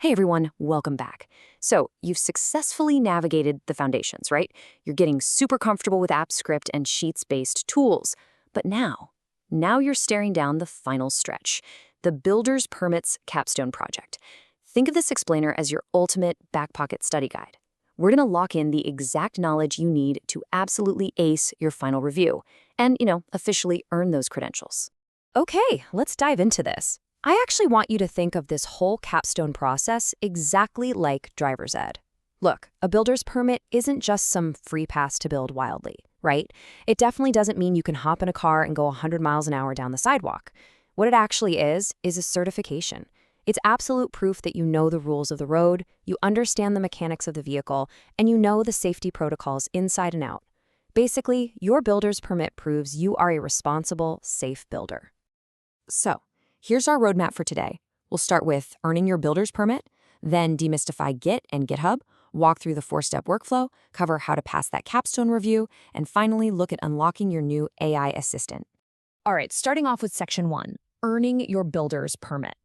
Hey everyone, welcome back. So, you've successfully navigated the foundations, right? You're getting super comfortable with app script and sheets-based tools. But now you're staring down the final stretch, the Builder's Permits Capstone project. Think of this explainer as your ultimate back pocket study guide. We're going to lock in the exact knowledge you need to absolutely ace your final review and, officially earn those credentials. Okay, let's dive into this. I actually want you to think of this whole capstone process exactly like driver's ed. Look, a builder's permit isn't just some free pass to build wildly, right? It definitely doesn't mean you can hop in a car and go 100 miles an hour down the sidewalk. What it actually is a certification. It's absolute proof that you know the rules of the road, you understand the mechanics of the vehicle, and you know the safety protocols inside and out. Basically, your builder's permit proves you are a responsible, safe builder. So, here's our roadmap for today. We'll start with earning your builder's permit, then demystify Git and GitHub, walk through the 4-step workflow, cover how to pass that capstone review, and finally look at unlocking your new AI assistant. All right, starting off with section 1, earning your builder's permit.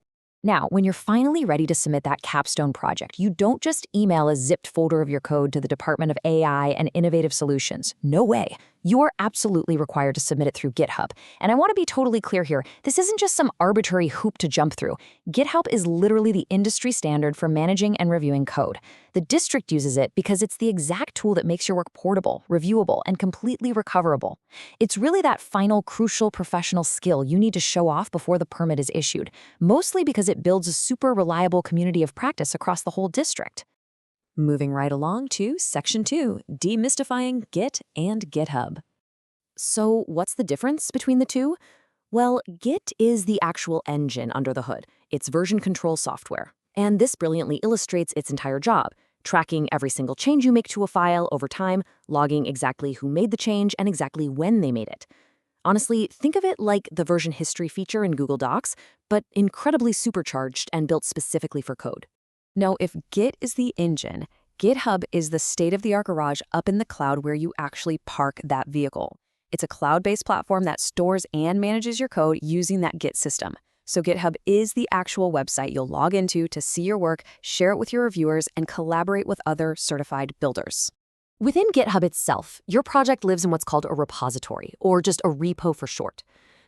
Now, when you're finally ready to submit that capstone project, you don't just email a zipped folder of your code to the Department of AI and Innovative Solutions. No way. You're absolutely required to submit it through GitHub. And I want to be totally clear here. This isn't just some arbitrary hoop to jump through. GitHub is literally the industry standard for managing and reviewing code. The district uses it because it's the exact tool that makes your work portable, reviewable, and completely recoverable. It's really that final, crucial professional skill you need to show off before the permit is issued, mostly because it builds a super reliable community of practice across the whole district. Moving right along to Section 2, demystifying Git and GitHub. So what's the difference between the two? Well, Git is the actual engine under the hood. It's version control software. And this brilliantly illustrates its entire job, tracking every single change you make to a file over time, logging exactly who made the change and exactly when they made it. Honestly, think of it like the version history feature in Google Docs, but incredibly supercharged and built specifically for code. Now, if Git is the engine, GitHub is the state-of-the-art garage up in the cloud where you actually park that vehicle. It's a cloud-based platform that stores and manages your code using that Git system. So GitHub is the actual website you'll log into to see your work, share it with your reviewers, and collaborate with other certified builders. Within GitHub itself, your project lives in what's called a repository, or just a repo for short.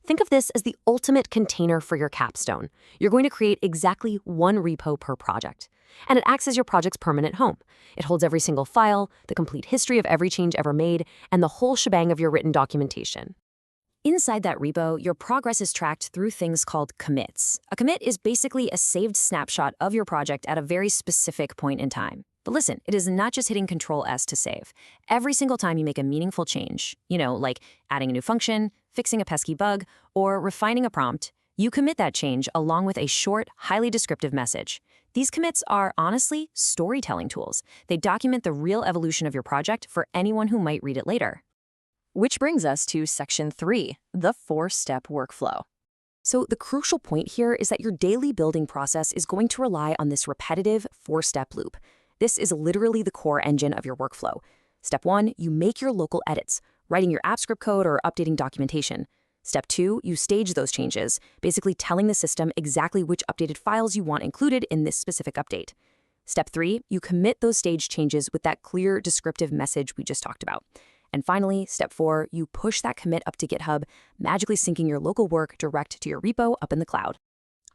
Think of this as the ultimate container for your capstone. You're going to create exactly one repo per project. And it acts as your project's permanent home. It holds every single file, the complete history of every change ever made, and the whole shebang of your written documentation. Inside that repo, your progress is tracked through things called commits. A commit is basically a saved snapshot of your project at a very specific point in time. But listen, it is not just hitting Control-S to save. Every single time you make a meaningful change, like adding a new function, fixing a pesky bug, or refining a prompt, you commit that change along with a short, highly descriptive message. These commits are, honestly, storytelling tools. They document the real evolution of your project for anyone who might read it later. Which brings us to Section 3, the 4-step workflow. So the crucial point here is that your daily building process is going to rely on this repetitive 4-step loop. This is literally the core engine of your workflow. Step 1, you make your local edits, writing your app script code or updating documentation. Step 2, you stage those changes, basically telling the system exactly which updated files you want included in this specific update. Step 3, you commit those staged changes with that clear, descriptive message we just talked about. And finally, Step 4, you push that commit up to GitHub, magically syncing your local work direct to your repo up in the cloud.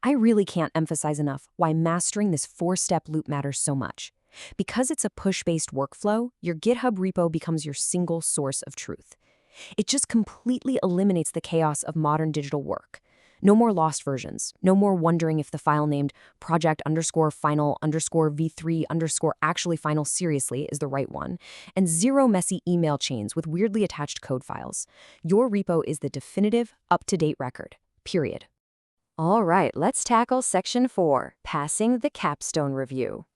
I really can't emphasize enough why mastering this 4-step loop matters so much. Because it's a push-based workflow, your GitHub repo becomes your single source of truth. It just completely eliminates the chaos of modern digital work. No more lost versions. No more wondering if the file named project_final_v3_ final seriously is the right one. And zero messy email chains with weirdly attached code files. Your repo is the definitive, up-to-date record. Period. All right, let's tackle Section 4, passing the capstone review.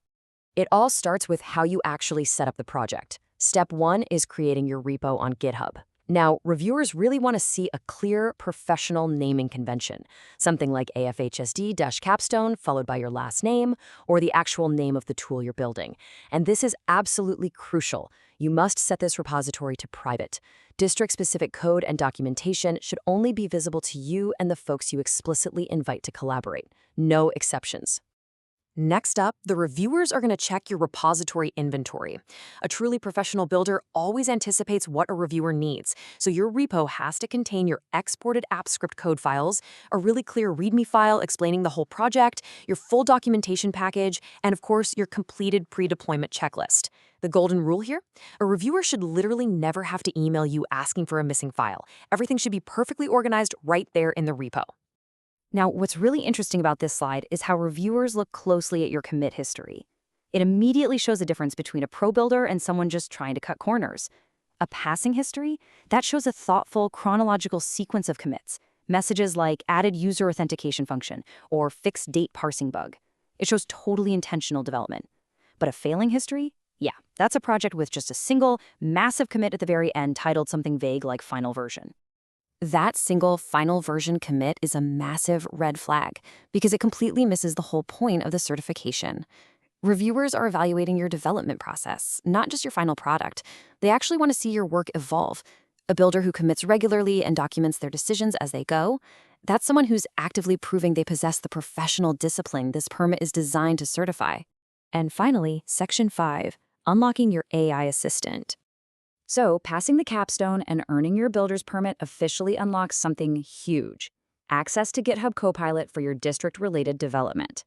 It all starts with how you actually set up the project. Step 1 is creating your repo on GitHub. Now, reviewers really want to see a clear, professional naming convention, something like AFHSD-capstone followed by your last name or the actual name of the tool you're building. And this is absolutely crucial. You must set this repository to private. District-specific code and documentation should only be visible to you and the folks you explicitly invite to collaborate. No exceptions. Next up, the reviewers are going to check your repository inventory. A truly professional builder always anticipates what a reviewer needs, so your repo has to contain your exported app script code files, a really clear README file explaining the whole project, your full documentation package, and of course, your completed pre-deployment checklist. The golden rule here? A reviewer should literally never have to email you asking for a missing file. Everything should be perfectly organized right there in the repo. Now, what's really interesting about this slide is how reviewers look closely at your commit history. It immediately shows a difference between a pro builder and someone just trying to cut corners. A passing history, that shows a thoughtful, chronological sequence of commits. Messages like added user authentication function or fixed date parsing bug. It shows totally intentional development. But a failing history? Yeah, that's a project with just a single, massive commit at the very end titled something vague like final version. That single final version commit is a massive red flag because it completely misses the whole point of the certification. Reviewers are evaluating your development process, not just your final product. They actually want to see your work evolve. A builder who commits regularly and documents their decisions as they go, that's someone who's actively proving they possess the professional discipline this permit is designed to certify. And finally, Section 5, unlocking your AI assistant. So, passing the capstone and earning your builder's permit officially unlocks something huge: access to GitHub Copilot for your district-related development.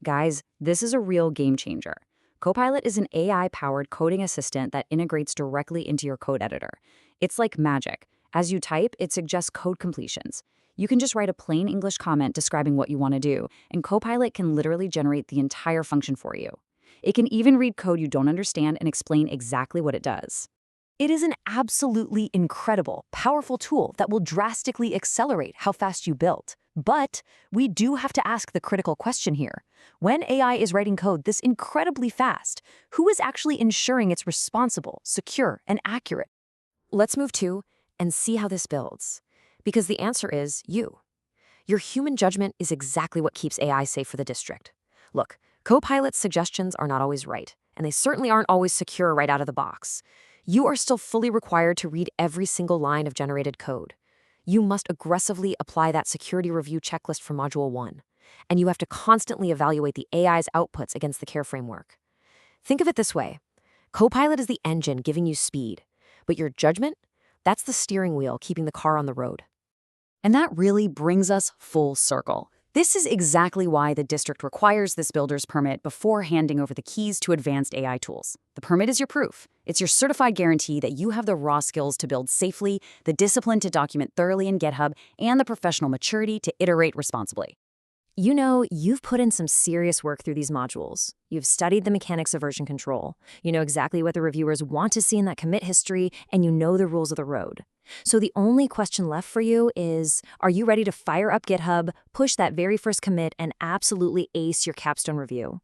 Guys, this is a real game changer. Copilot is an AI-powered coding assistant that integrates directly into your code editor. It's like magic. As you type, it suggests code completions. You can just write a plain English comment describing what you want to do, and Copilot can literally generate the entire function for you. It can even read code you don't understand and explain exactly what it does. It is an absolutely incredible, powerful tool that will drastically accelerate how fast you build. But we do have to ask the critical question here. When AI is writing code this incredibly fast, who is actually ensuring it's responsible, secure, and accurate? Let's move to and see how this builds. Because the answer is you. Your human judgment is exactly what keeps AI safe for the district. Look, Copilot's suggestions are not always right, and they certainly aren't always secure right out of the box. You are still fully required to read every single line of generated code. You must aggressively apply that security review checklist from Module 1, and you have to constantly evaluate the AI's outputs against the CARE framework. Think of it this way. Copilot is the engine giving you speed, but your judgment, that's the steering wheel keeping the car on the road. And that really brings us full circle. This is exactly why the district requires this builder's permit before handing over the keys to advanced AI tools. The permit is your proof. It's your certified guarantee that you have the raw skills to build safely, the discipline to document thoroughly in GitHub, and the professional maturity to iterate responsibly. You know, you've put in some serious work through these modules. You've studied the mechanics of version control. You know exactly what the reviewers want to see in that commit history, and you know the rules of the road. So the only question left for you is, are you ready to fire up GitHub, push that very first commit, and absolutely ace your capstone review?